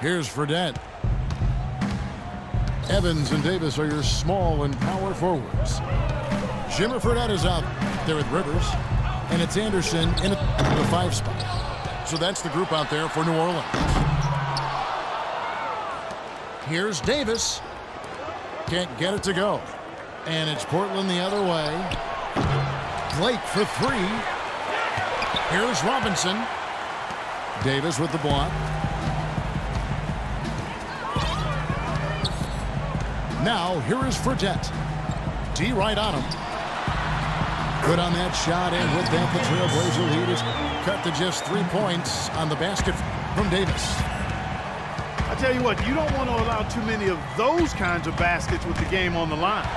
Here's Fredette. Evans and Davis are your small and power forwards. Jimmer Fredette is out there with Rivers. And it's Anderson in the 5 spot. So that's the group out there for New Orleans. Here's Davis. Can't get it to go. And it's Portland the other way. Blake for 3. Here's Robinson. Davis with the block. Now here is Fredette. D right on him. Good on that shot, and with that, the Trailblazer lead is cut to just 3 points on the basket from Davis. I tell you what, you don't want to allow too many of those kinds of baskets with the game on the line.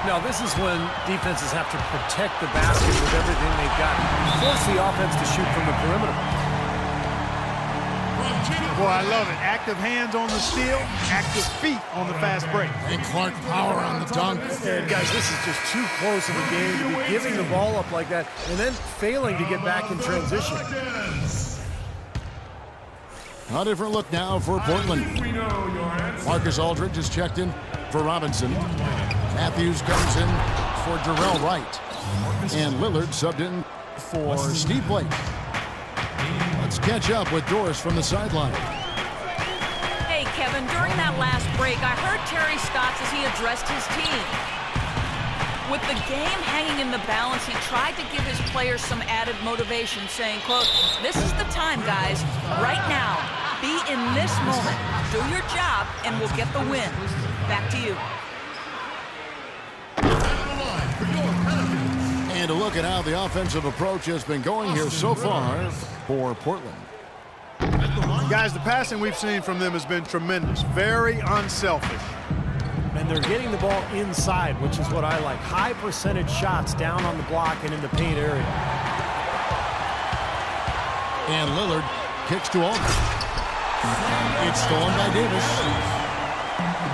No, this is when defenses have to protect the basket with everything they've got. Force the offense to shoot from the perimeter. Boy, I love it. Active hands on the steal, active feet on the fast break. And Clark power on the dunk. And guys, this is just too close of a game to be giving the ball up like that and then failing to get back in transition. A different look now for Portland. Marcus Aldridge is checked in for Robinson. Matthews comes in for Jarrell Wright. And Lillard subbed in for Steve Blake. Let's catch up with Doris from the sideline. Hey, Kevin, during that last break, I heard Terry Stotts as he addressed his team. With the game hanging in the balance, he tried to give his players some added motivation, saying, quote, "This is the time, guys. Right now. Be in this moment. Do your job, and we'll get the win." Back to you. And a look at how the offensive approach has been going here so far for Portland. Guys, the passing we've seen from them has been tremendous. Very unselfish. And they're getting the ball inside, which is what I like. High percentage shots down on the block and in the paint area. And Lillard kicks to Aldridge. It's stolen by Davis.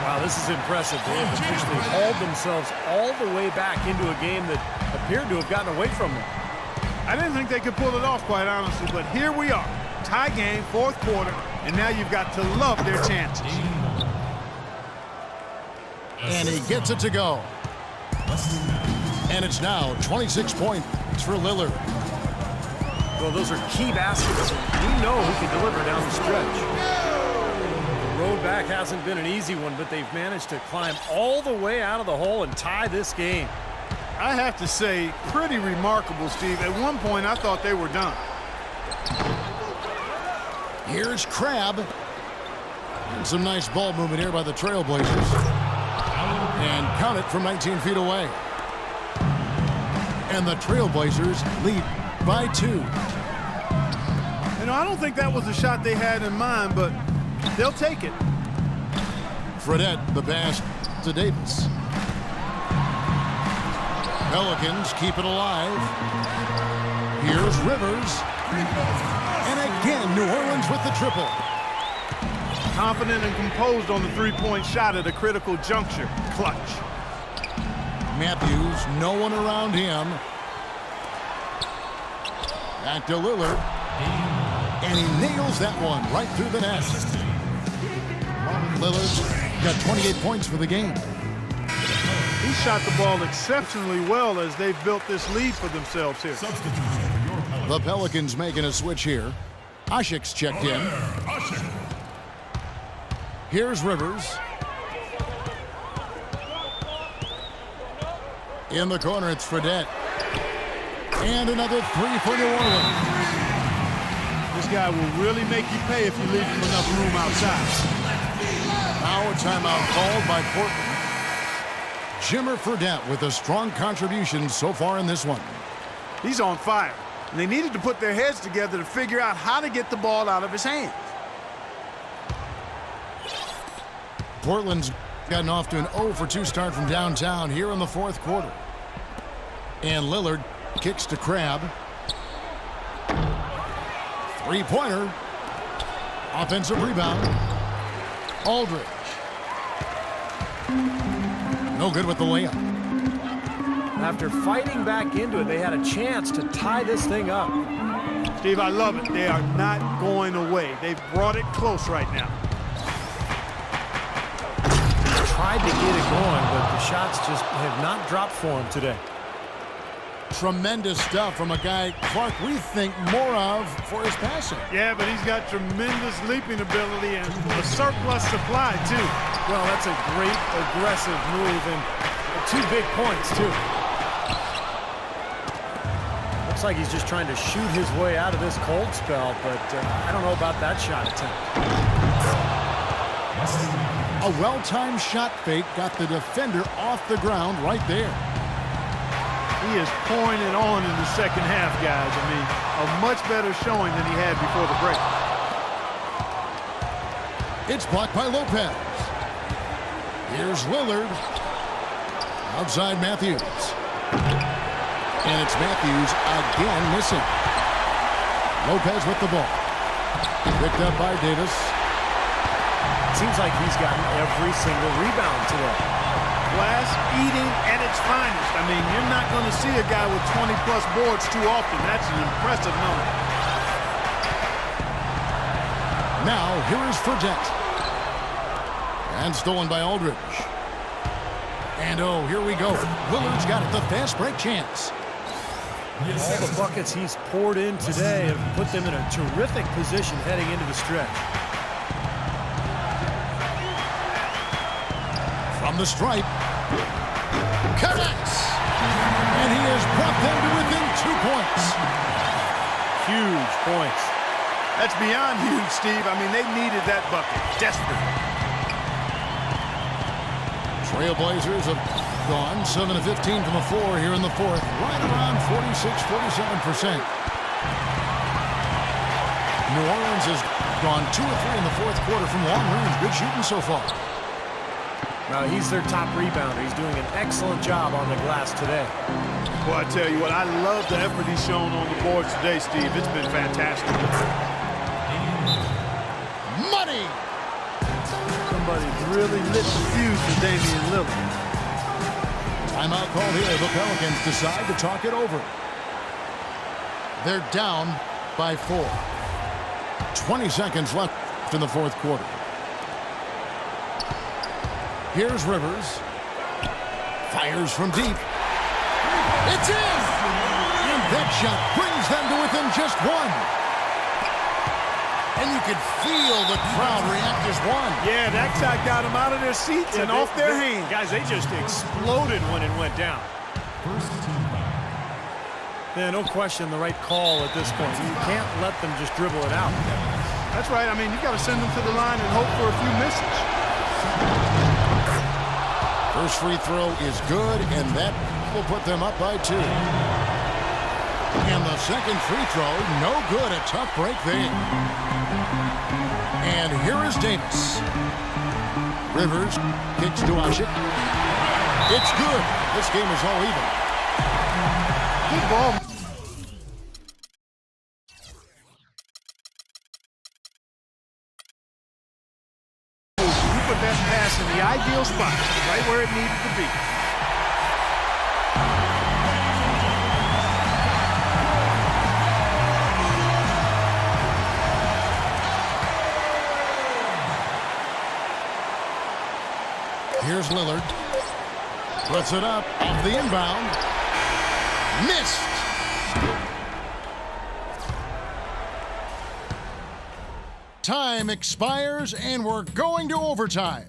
Wow, this is impressive. They have officially hauled themselves all the way back into a game that appeared to have gotten away from them. I didn't think they could pull it off, quite honestly, but here we are. Tie game, 4th quarter, and now you've got to love their chances. And he gets it to go. And it's now 26 points for Lillard. Well, those are key baskets. We know who can deliver down the stretch. The road back hasn't been an easy one, but they've managed to climb all the way out of the hole and tie this game. I have to say, pretty remarkable, Steve. At one point, I thought they were done. Here's Crabbe. And some nice ball movement here by the Trailblazers. And count it from 19 feet away. And the Trailblazers lead by 2. You know, I don't think that was the shot they had in mind, but they'll take it. Fredette, the pass to Davis. Pelicans keep it alive. Here's Rivers. And again, New Orleans with the triple. Confident and composed on the three-point shot at a critical juncture. Clutch. Matthews, no one around him. Back to Lillard. And he nails that one right through the net. Lillard's got 28 points for the game. He shot the ball exceptionally well as they've built this lead for themselves here. The Pelicans making a switch here. Ashik's checked in. Here's Rivers. In the corner, it's Fredette. And another 3 for New Orleans. This guy will really make you pay if you leave him enough room outside. Now a timeout called by Portland. Jimmer Fredette with a strong contribution so far in this one. He's on fire. And they needed to put their heads together to figure out how to get the ball out of his hands. Portland's gotten off to an 0 for 2 start from downtown here in the 4th quarter. And Lillard kicks to Crabbe. Three-pointer. Offensive rebound. Aldridge. No good with the layup. After fighting back into it, they had a chance to tie this thing up. Steve, I love it. They are not going away. They've brought it close right now. to get it going, but the shots just have not dropped for him today. Tremendous stuff from a guy, Clark, we think more of for his passing. Yeah, but he's got tremendous leaping ability and a surplus supply, too. Well, that's a great aggressive move, and 2 big points, too. Looks like he's just trying to shoot his way out of this cold spell, but I don't know about that shot attempt. A well-timed shot fake got the defender off the ground right there. He is pouring it on in the second half, guys. I mean, a much better showing than he had before the break. It's blocked by Lopez. Here's Lillard. Outside Matthews. And it's Matthews again missing. Lopez with the ball. Picked up by Davis. Seems like he's gotten every single rebound today. Glass eating at its finest. I mean, you're not going to see a guy with 20-plus boards too often. That's an impressive number. Now, here is Fredette. And stolen by Aldridge. And oh, here we go. Lillard's got it, the fast break chance. All the buckets he's poured in today have put them in a terrific position heading into the stretch. From the stripe. Connects. And he has brought them to within 2 points. Huge points. That's beyond huge, Steve. I mean, they needed that bucket desperately. Trailblazers have gone 7 of 15 from the floor here in the fourth. Right around 46-47%. New Orleans has gone 2 of 3 in the fourth quarter from long range. Good shooting so far. Now, he's their top rebounder. He's doing an excellent job on the glass today. Well, I tell you what, I love the effort he's shown on the boards today, Steve. It's been fantastic. Money! Somebody really lit the fuse for Damian Lillard. Timeout called here. The Pelicans decide to talk it over. They're down by 4. 20 seconds left in the fourth quarter. Here's Rivers. Fires from deep. It's in! And that shot brings them to within just 1. And you could feel the crowd react as one. Yeah, that shot got them out of their seats and off their hands. Guys, they just exploded when it went down. Yeah, no question the right call at this point. You can't let them just dribble it out. That's right. I mean, you got to send them to the line and hope for a few misses. First free throw is good, and that will put them up by 2. And the second free throw, no good. A tough break there. And here is Davis. Rivers kicks to Ashik. It's good. This game is all even. Good ball. You put that pass in the ideal spot, right where it needed to be. Here's Lillard. Puts it up off the inbound. Missed. Time expires, and we're going to overtime.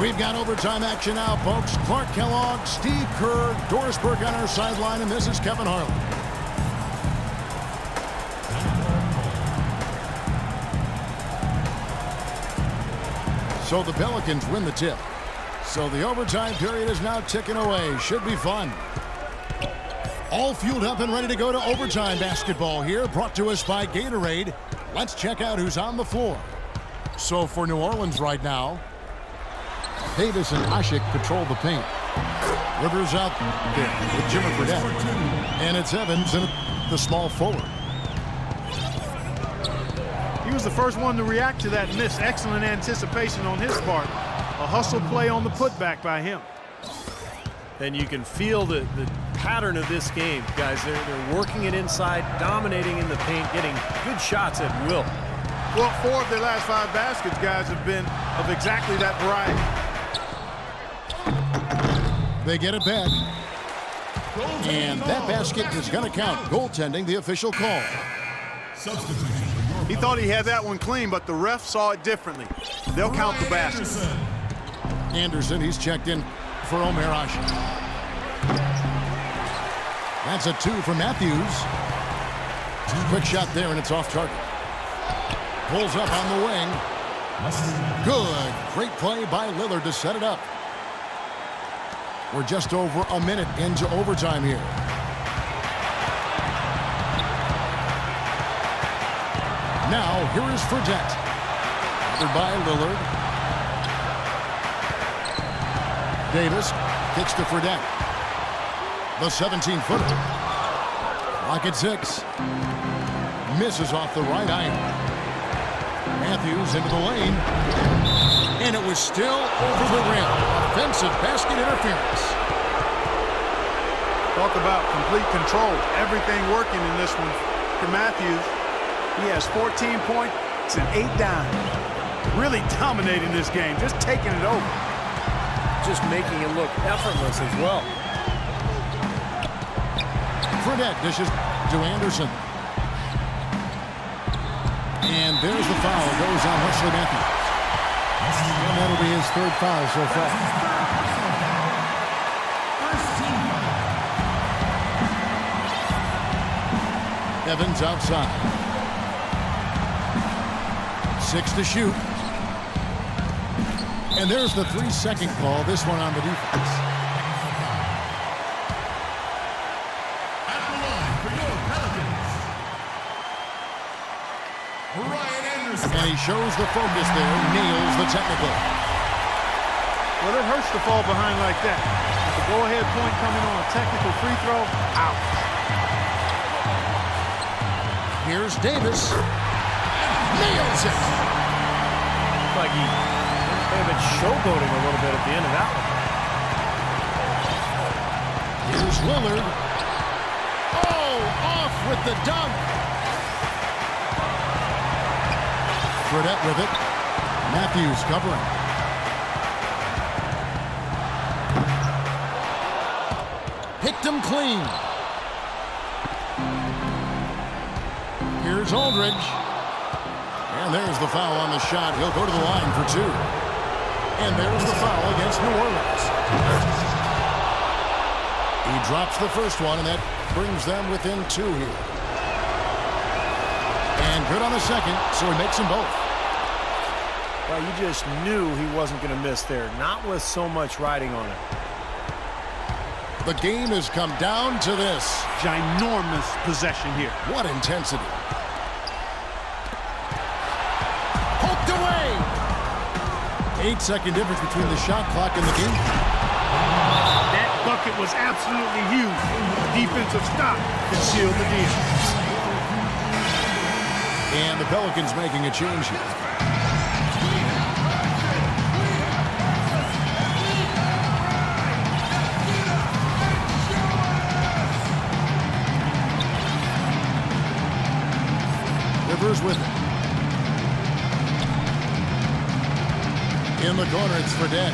We've got overtime action now, folks. Clark Kellogg, Steve Kerr, Doris Burke on our sideline, and this is Kevin Harlan. So the Pelicans win the tip. So the overtime period is now ticking away. Should be fun. All fueled up and ready to go to overtime basketball here, brought to us by Gatorade. Let's check out who's on the floor. So for New Orleans right now, Davis and Ashik patrol the paint. Rivers out there with Jimmy Fredette. And it's Evans in the small forward. He was the first one to react to that miss. Excellent anticipation on his part. A hustle play on the putback by him. And you can feel the pattern of this game, guys. They're working it inside, dominating in the paint, getting good shots at will. Well, 4 of their last 5 baskets, guys, have been of exactly that variety. They get it back. And that basket is going to count. Goaltending, the official call. He thought he had that one clean, but the ref saw it differently. They'll count the basket. Anderson, he's checked in for Omer Ashe. That's a 2 for Matthews. Quick shot there, and it's off target. Pulls up on the wing. Good. Great play by Lillard to set it up. We're just over a minute into overtime here. Now, here is fredette. Covered by Lillard. Davis kicks to fredette. The 17-footer. Lock at 6. Misses off the right iron. Matthews into the lane. And it was still over the rim. Offensive basket interference. Talk about complete control. Everything working in this one for Matthews. He has 14 points and 8 dimes. Really dominating this game, just taking it over. Just making it look effortless as well. Fredette dishes to Anderson. And there's the foul. Goes on Wesley Matthews. And that'll be his 3rd foul so far. Evans outside. 6 to shoot. And there's the 3-second call. This one on the defense. At the line for your Pelicans, And he shows the focus there. Nails the technical. Well, it hurts to fall behind like that. With the go-ahead point coming on a technical free throw, out. Here's Davis. Nails it. Like he may have been showboating a little bit at the end of that one. Here's Lillard. Oh, off with the dunk. Fredette with it. Matthews covering. Picked him clean. Here's Aldridge. And there's the foul on the shot. He'll go to the line for 2. And there's the foul against New Orleans. He drops the first one, and that brings them within 2 here. And good on the second, so he makes them both. Well, you just knew he wasn't going to miss there. Not with so much riding on it. The game has come down to this. Ginormous possession here. What intensity. Poked away. 8-second difference between the shot clock and the game. That bucket was absolutely huge. Defensive stop could seal the deal. And the Pelicans making a change here. Rivers with it. In the corner, it's fredette.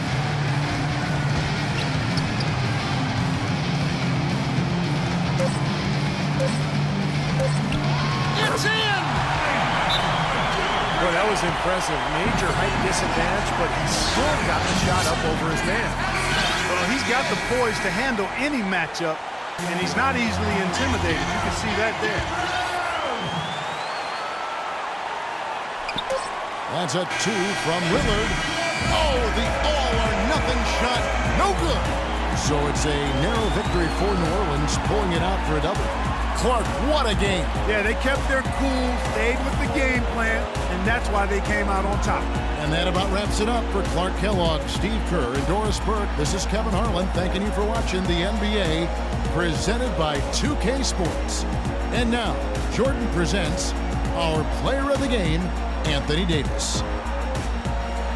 It's in! Boy, that was impressive. Major height disadvantage, but he still got the shot up over his man. Well, he's got the poise to handle any matchup, and he's not easily intimidated. You can see that there. That's a 2 from Lillard. Oh, the all-or-nothing shot. No good. So it's a narrow victory for New Orleans, pulling it out for a double. Clark, what a game. Yeah, they kept their cool, stayed with the game plan, and that's why they came out on top. And that about wraps it up for Clark Kellogg, Steve Kerr, and Doris Burke. This is Kevin Harlan thanking you for watching the NBA, presented by 2K Sports. And now, Jordan presents our player of the game, Anthony Davis.